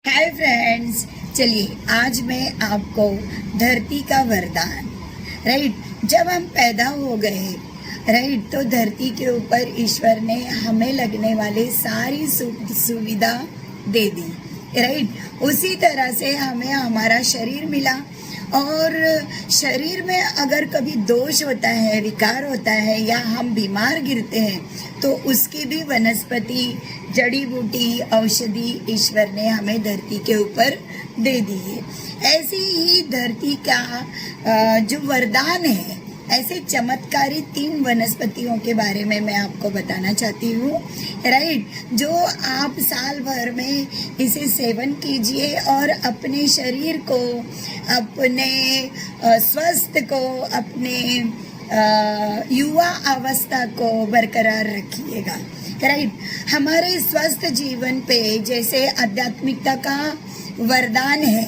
Hi friends, चलिए आज मैं आपको धरती का वरदान जब हम पैदा हो गए तो धरती के ऊपर ईश्वर ने हमें लगने वाले सारी सुविधा दे दी उसी तरह से हमें हमारा शरीर मिला और शरीर में अगर कभी दोष होता है, विकार होता है या हम बीमार गिरते हैं तो उसकी भी वनस्पति, जड़ी बूटी, औषधि ईश्वर ने हमें धरती के ऊपर दे दी है। ऐसे ही धरती का जो वरदान है, ऐसे चमत्कारी 3 वनस्पतियों के बारे में मैं आपको बताना चाहती हूँ जो आप साल भर में इसे सेवन कीजिए और अपने शरीर को, अपने स्वास्थ्य को, अपने युवा अवस्था को बरकरार रखिएगा। हमारे स्वस्थ जीवन पे जैसे आध्यात्मिकता का वरदान है,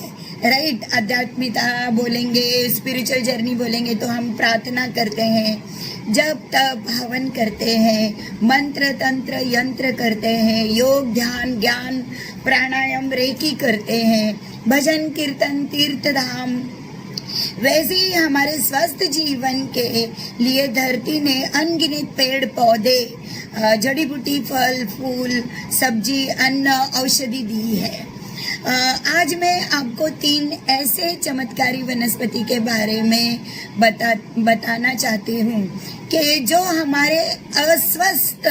आध्यात्मिकता बोलेंगे, स्पिरिचुअल जर्नी बोलेंगे तो हम प्रार्थना करते हैं, जब तप हवन करते हैं, मंत्र तंत्र यंत्र करते हैं, योग ध्यान ज्ञान प्राणायाम रेकी करते हैं, भजन कीर्तन तीर्थ धाम। वैसे ही हमारे स्वस्थ जीवन के लिए धरती ने अनगिनत पेड़ पौधे, जड़ी बूटी, फल फूल, सब्जी, अन्न, औषधि दी है। आज मैं आपको 3 ऐसे चमत्कारी वनस्पति के बारे में बताना चाहती हूँ कि जो हमारे अस्वस्थ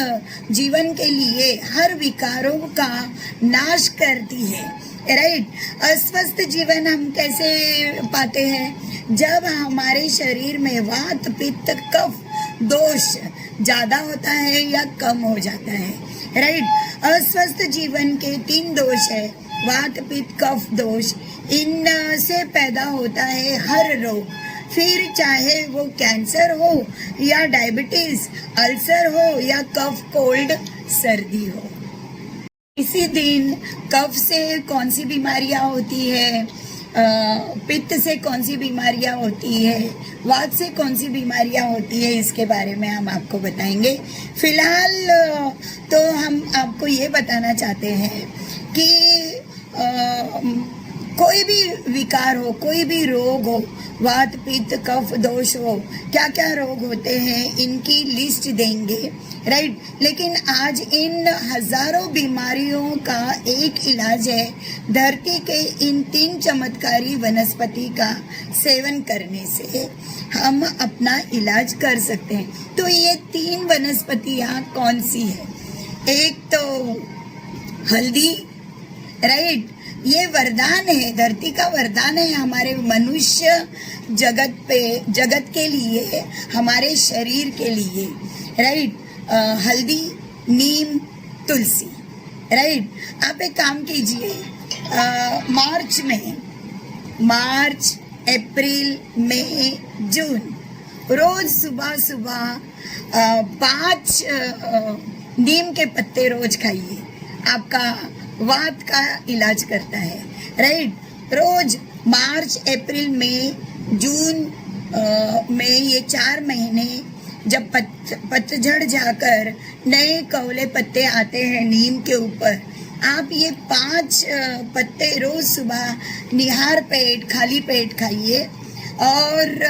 जीवन के लिए हर विकारों का नाश करती है। अस्वस्थ जीवन हम कैसे पाते हैं? जब हमारे शरीर में वात पित्त कफ दोष ज्यादा होता है या कम हो जाता है। अस्वस्थ जीवन के 3 दोष है, वात पित्त कफ दोष। इनसे पैदा होता है हर रोग, फिर चाहे वो कैंसर हो या डायबिटीज, अल्सर हो या कफ कोल्ड सर्दी हो। इसी दिन कफ से कौन सी बीमारियां होती है, पित्त से कौन सी बीमारियां होती है, वात से कौन सी बीमारियां होती है, इसके बारे में हम आपको बताएंगे। फिलहाल तो हम आपको ये बताना चाहते हैं कि कोई भी विकार हो, कोई भी रोग हो, वात पित्त कफ दोष हो, क्या क्या रोग होते हैं इनकी लिस्ट देंगे। लेकिन आज इन हजारों बीमारियों का एक इलाज है धरती के इन 3 चमत्कारी वनस्पति का सेवन करने से हम अपना इलाज कर सकते हैं। तो ये 3 वनस्पतियाँ कौन सी है? एक तो हल्दी, ये वरदान है, धरती का वरदान है हमारे मनुष्य जगत के लिए, हमारे शरीर के लिए। हल्दी, नीम, तुलसी। आप एक काम कीजिए, मार्च, अप्रैल, मई, जून रोज सुबह सुबह 5 नीम के पत्ते रोज खाइए, आपका वात का इलाज करता है। रोज मार्च, अप्रैल, मई, जून में ये 4 महीने जब पतझड़ जाकर नए कौले पत्ते आते हैं नीम के ऊपर, आप ये 5 पत्ते रोज सुबह निहार पेट, खाली पेट खाइए और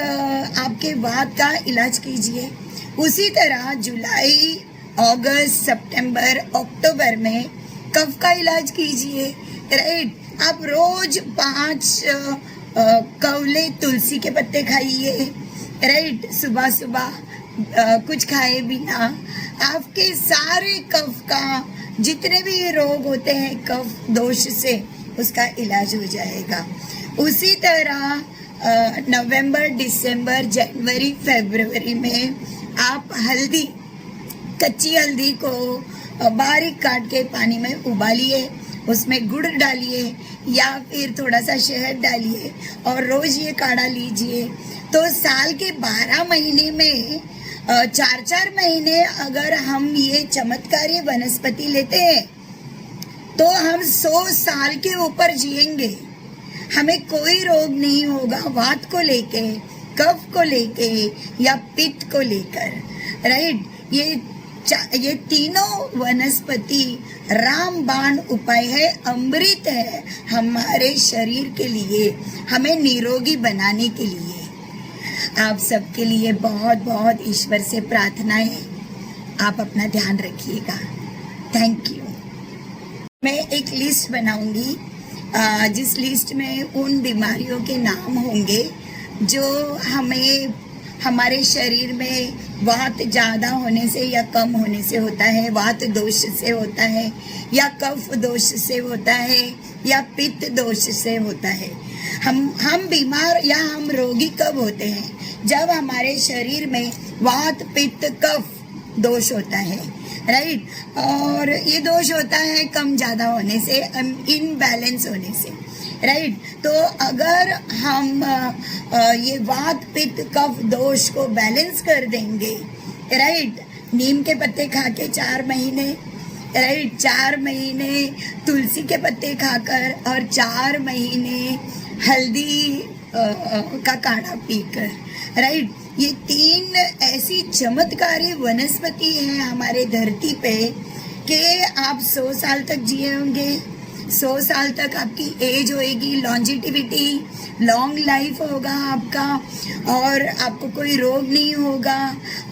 आपके वात का इलाज कीजिए। उसी तरह जुलाई, अगस्त, सितंबर, अक्टूबर में कफ का इलाज कीजिए। आप रोज 5 कौले तुलसी के पत्ते खाइए। सुबह सुबह कुछ खाए बिना आपके सारे कफ का, जितने भी रोग होते हैं कफ दोष से, उसका इलाज हो जाएगा। उसी तरह नवंबर, दिसंबर, जनवरी, फरवरी में आप हल्दी, कच्ची हल्दी को बारीक काट के पानी में उबालिए, उसमें गुड़ डालिए या फिर थोड़ा सा शहद डालिए और रोज ये काढ़ा लीजिए। तो साल के 12 महीने में 4-4 महीने अगर हम ये चमत्कारी वनस्पति लेते हैं तो हम 100 साल के ऊपर जिएंगे। हमें कोई रोग नहीं होगा वात को लेके, कफ को लेके या पित्त को लेकर। ये ये तीनों वनस्पति रामबाण उपाय है, अमृत है हमारे शरीर के लिए, हमें निरोगी बनाने के लिए। आप सबके लिए बहुत बहुत ईश्वर से प्रार्थना है, आप अपना ध्यान रखिएगा। Thank you. मैं एक लिस्ट बनाऊंगी जिस लिस्ट में उन बीमारियों के नाम होंगे जो हमें हमारे शरीर में वात ज़्यादा होने से या कम होने से होता है, वात दोष से होता है या कफ दोष से होता है या पित्त दोष से होता है। हम बीमार या हम रोगी कब होते हैं? जब हमारे शरीर में वात पित्त कफ दोष होता है, राइट। और ये दोष होता है कम ज़्यादा होने से, इनबैलेंस होने से, राइट। तो अगर हम ये वात पित्त कफ दोष को बैलेंस कर देंगे, राइट, नीम के पत्ते खा के 4 महीने, राइट, 4 महीने तुलसी के पत्ते खाकर और 4 महीने हल्दी का काढ़ा पीकर, राइट, ये 3 ऐसी चमत्कारी वनस्पति हैं हमारे धरती पे कि आप 100 साल तक जिए होंगे। 100 साल तक आपकी एज होएगी, लॉन्जिटिविटी, लॉन्ग लाइफ होगा आपका, और आपको कोई रोग नहीं होगा,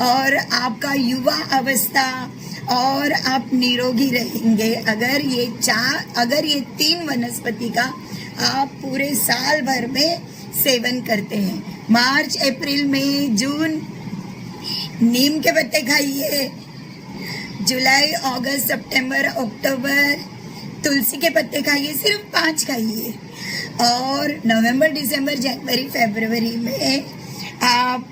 और आपका युवा अवस्था, और आप निरोगी रहेंगे अगर ये 3 वनस्पति का आप पूरे साल भर में सेवन करते हैं। मार्च अप्रैल मई जून नीम के पत्ते खाइए, जुलाई अगस्त सितंबर अक्टूबर तुलसी के पत्ते खाइए, सिर्फ 5 खाइए, और नवंबर दिसंबर जनवरी फरवरी में आप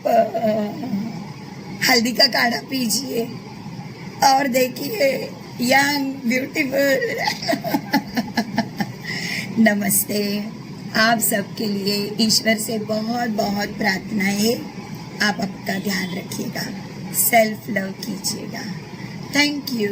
हल्दी का काढ़ा पीजिए और देखिए यंग ब्यूटीफुल। नमस्ते। आप सबके लिए ईश्वर से बहुत बहुत प्रार्थना है। आप आपका ध्यान रखिएगा, सेल्फ लव कीजिएगा। Thank you.